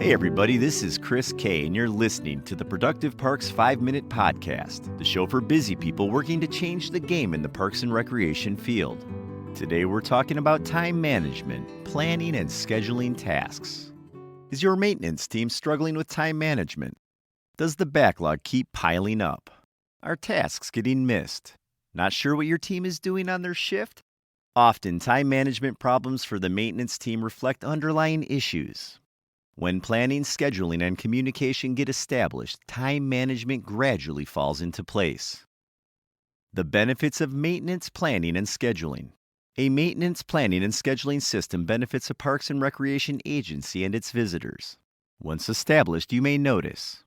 Hey everybody, this is Chris K, and you're listening to the Productive Parks 5-Minute Podcast, the show for busy people working to change the game in the parks and recreation field. Today we're talking about time management, planning, and scheduling tasks. Is your maintenance team struggling with time management? Does the backlog keep piling up? Are tasks getting missed? Not sure what your team is doing on their shift? Often, time management problems for the maintenance team reflect underlying issues. When planning, scheduling, and communication get established, time management gradually falls into place. The benefits of maintenance planning and scheduling. A maintenance planning and scheduling system benefits a parks and recreation agency and its visitors. Once established, you may notice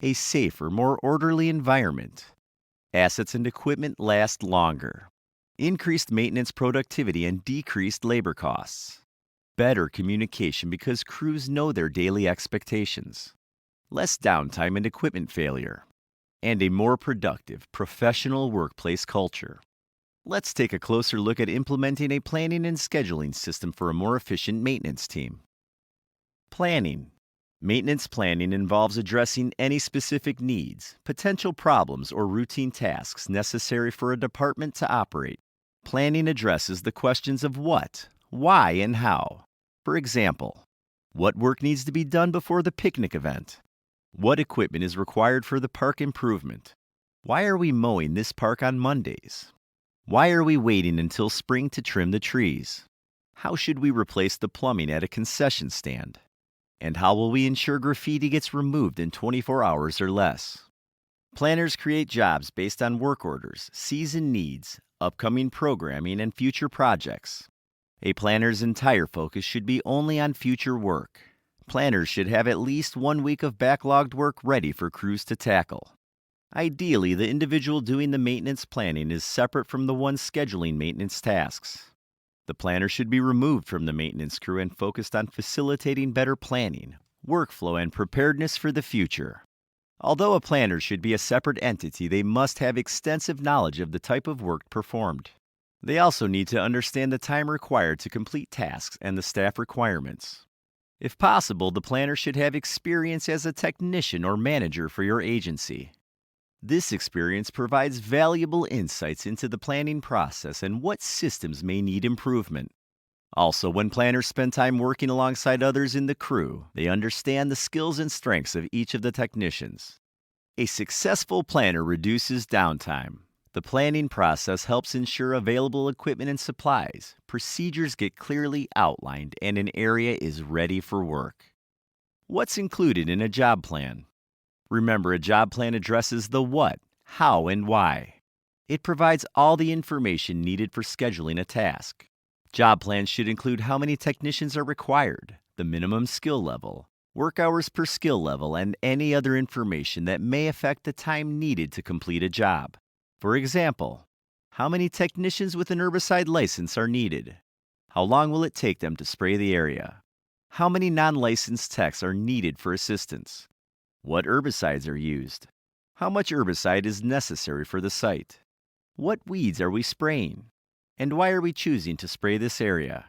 a safer, more orderly environment. Assets and equipment last longer. Increased maintenance productivity and decreased labor costs. Better communication because crews know their daily expectations. Less downtime and equipment failure. And a more productive, professional workplace culture. Let's take a closer look at implementing a planning and scheduling system for a more efficient maintenance team. Planning. Maintenance planning involves addressing any specific needs, potential problems, or routine tasks necessary for a department to operate. Planning addresses the questions of what, why, and how. For example, what work needs to be done before the picnic event? What equipment is required for the park improvement? Why are we mowing this park on Mondays? Why are we waiting until spring to trim the trees? How should we replace the plumbing at a concession stand? And how will we ensure graffiti gets removed in 24 hours or less? Planners create jobs based on work orders, season needs, upcoming programming, and future projects. A planner's entire focus should be only on future work. Planners should have at least 1 week of backlogged work ready for crews to tackle. Ideally, the individual doing the maintenance planning is separate from the one scheduling maintenance tasks. The planner should be removed from the maintenance crew and focused on facilitating better planning, workflow, and preparedness for the future. Although a planner should be a separate entity, they must have extensive knowledge of the type of work performed. They also need to understand the time required to complete tasks and the staff requirements. If possible, the planner should have experience as a technician or manager for your agency. This experience provides valuable insights into the planning process and what systems may need improvement. Also, when planners spend time working alongside others in the crew, they understand the skills and strengths of each of the technicians. A successful planner reduces downtime. The planning process helps ensure available equipment and supplies, procedures get clearly outlined, and an area is ready for work. What's included in a job plan? Remember, a job plan addresses the what, how, and why. It provides all the information needed for scheduling a task. Job plans should include how many technicians are required, the minimum skill level, work hours per skill level, and any other information that may affect the time needed to complete a job. For example, how many technicians with an herbicide license are needed? How long will it take them to spray the area? How many non-licensed techs are needed for assistance? What herbicides are used? How much herbicide is necessary for the site? What weeds are we spraying? And why are we choosing to spray this area?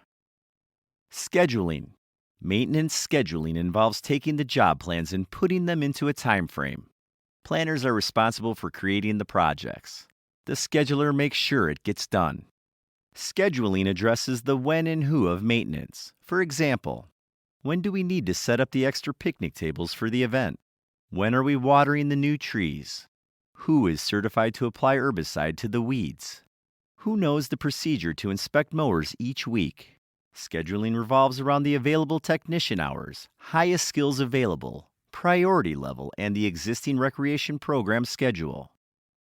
Scheduling. Maintenance scheduling involves taking the job plans and putting them into a time frame. Planners are responsible for creating the projects. The scheduler makes sure it gets done. Scheduling addresses the when and who of maintenance. For example, when do we need to set up the extra picnic tables for the event? When are we watering the new trees? Who is certified to apply herbicide to the weeds? Who knows the procedure to inspect mowers each week? Scheduling revolves around the available technician hours, highest skills available, priority level, and the existing recreation program schedule.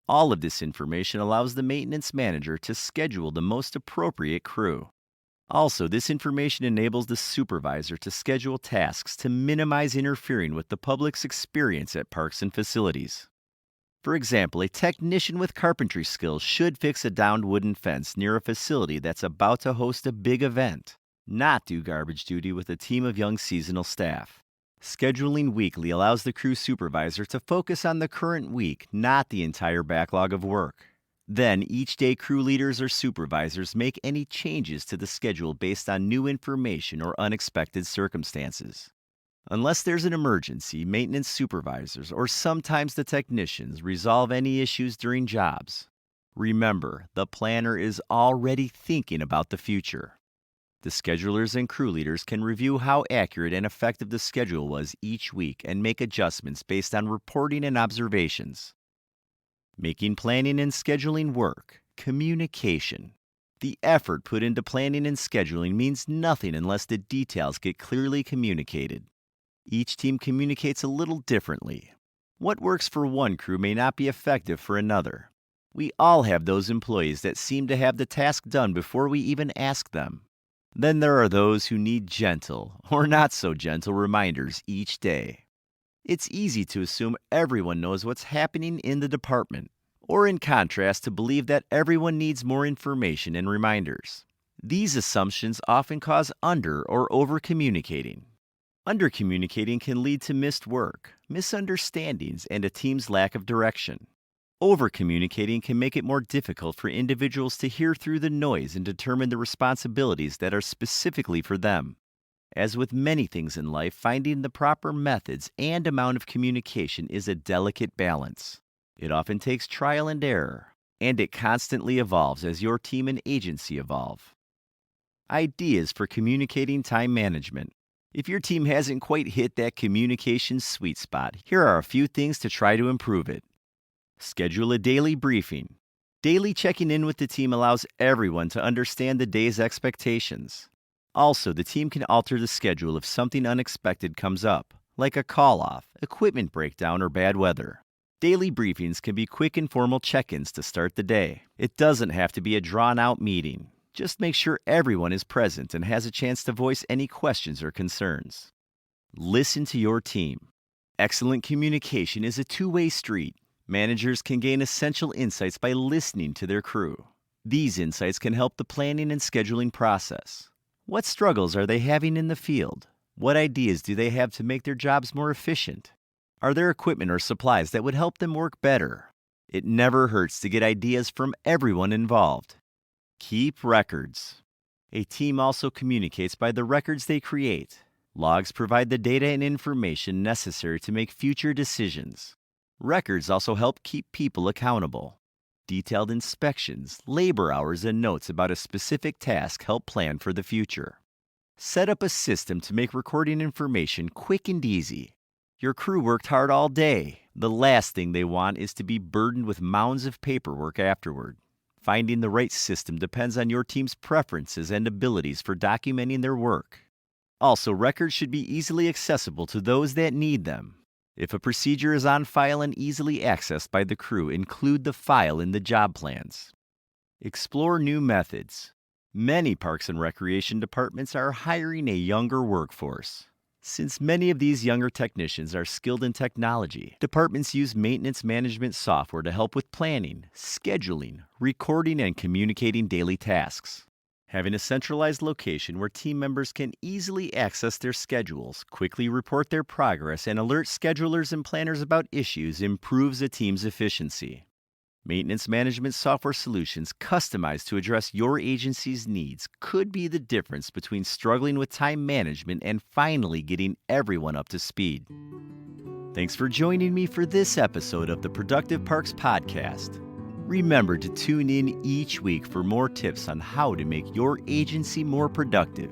All of this information allows the maintenance manager to schedule the most appropriate crew. Also, this information enables the supervisor to schedule tasks to minimize interfering with the public's experience at parks and facilities. For example, a technician with carpentry skills should fix a downed wooden fence near a facility that's about to host a big event, not do garbage duty with a team of young seasonal staff. Scheduling weekly allows the crew supervisor to focus on the current week, not the entire backlog of work. Then, each day crew leaders or supervisors make any changes to the schedule based on new information or unexpected circumstances. Unless there's an emergency, maintenance supervisors or sometimes the technicians resolve any issues during jobs. Remember, the planner is already thinking about the future. The schedulers and crew leaders can review how accurate and effective the schedule was each week and make adjustments based on reporting and observations. Making planning and scheduling work. Communication. The effort put into planning and scheduling means nothing unless the details get clearly communicated. Each team communicates a little differently. What works for one crew may not be effective for another. We all have those employees that seem to have the task done before we even ask them. Then there are those who need gentle, or not so gentle, reminders each day. It's easy to assume everyone knows what's happening in the department, or in contrast to believe that everyone needs more information and reminders. These assumptions often cause under or over-communicating. Under-communicating can lead to missed work, misunderstandings, and a team's lack of direction. Over-communicating can make it more difficult for individuals to hear through the noise and determine the responsibilities that are specifically for them. As with many things in life, finding the proper methods and amount of communication is a delicate balance. It often takes trial and error, and it constantly evolves as your team and agency evolve. Ideas for communicating time management. If your team hasn't quite hit that communication sweet spot, here are a few things to try to improve it. Schedule a daily briefing. Daily checking in with the team allows everyone to understand the day's expectations. Also, the team can alter the schedule if something unexpected comes up, like a call-off, equipment breakdown, or bad weather. Daily briefings can be quick, informal check-ins to start the day. It doesn't have to be a drawn-out meeting. Just make sure everyone is present and has a chance to voice any questions or concerns. Listen to your team. Excellent communication is a two-way street. Managers can gain essential insights by listening to their crew. These insights can help the planning and scheduling process. What struggles are they having in the field? What ideas do they have to make their jobs more efficient? Are there equipment or supplies that would help them work better? It never hurts to get ideas from everyone involved. Keep records. A team also communicates by the records they create. Logs provide the data and information necessary to make future decisions. Records also help keep people accountable. Detailed inspections, labor hours, and notes about a specific task help plan for the future. Set up a system to make recording information quick and easy. Your crew worked hard all day. The last thing they want is to be burdened with mounds of paperwork afterward. Finding the right system depends on your team's preferences and abilities for documenting their work. Also, records should be easily accessible to those that need them. If a procedure is on file and easily accessed by the crew, include the file in the job plans. Explore new methods. Many parks and recreation departments are hiring a younger workforce. Since many of these younger technicians are skilled in technology, departments use maintenance management software to help with planning, scheduling, recording, and communicating daily tasks. Having a centralized location where team members can easily access their schedules, quickly report their progress, and alert schedulers and planners about issues improves a team's efficiency. Maintenance management software solutions customized to address your agency's needs could be the difference between struggling with time management and finally getting everyone up to speed. Thanks for joining me for this episode of the Productive Parks Podcast. Remember to tune in each week for more tips on how to make your agency more productive.